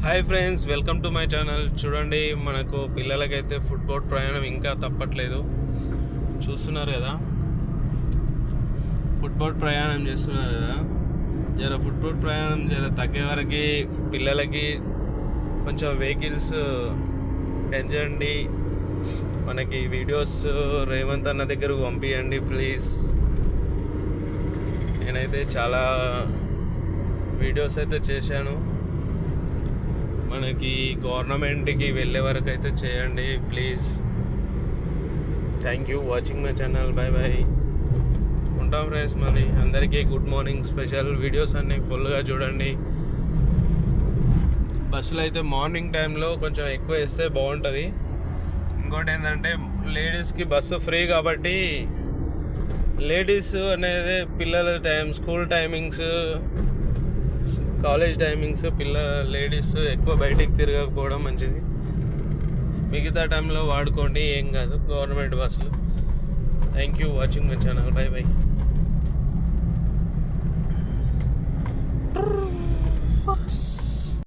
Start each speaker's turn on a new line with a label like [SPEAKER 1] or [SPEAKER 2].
[SPEAKER 1] Hi friends, welcome to my channel. చూడండి, మనకు పిల్లలకైతే ఫుట్బాల్ ప్రయాణం ఇంకా తప్పట్లేదు. చూస్తున్నారు కదా, ఫుట్బాల్ ప్రయాణం చేస్తున్నారు కదా. ఫుట్బాల్ ప్రయాణం తగ్గే వరకు పిల్లలకి కొంచెం వెహికల్స్ పెంచండి. మనకి వీడియోస్ రేవంత్ అన్న దగ్గరకు పంపించండి ప్లీజ్. నేనైతే చాలా వీడియోస్ అయితే చేశాను. మనకి గవర్నమెంట్కి వెళ్ళే వరకు అయితే చేయండి please. Thank you watching my channel. Bye bye. ఉంటాం ఫ్రెండ్స్. మళ్ళీ అందరికీ గుడ్ మార్నింగ్. స్పెషల్ వీడియోస్ అన్నీ ఫుల్గా చూడండి. బస్సులో అయితే మార్నింగ్ టైంలో కొంచెం ఎక్కువ వేస్తే బాగుంటుంది. ఇంకోటి ఏంటంటే, లేడీస్కి బస్సు ఫ్రీ కాబట్టి లేడీస్ అనేది పిల్లల school timings, college timings, ladies ఎక్కువ బయటికి తిరగకపోవడం మంచిది. మిగతా టైంలో వాడుకోండి, ఏం కాదు గవర్నమెంట్ బస్సులు. Thank you watching my channel. By by.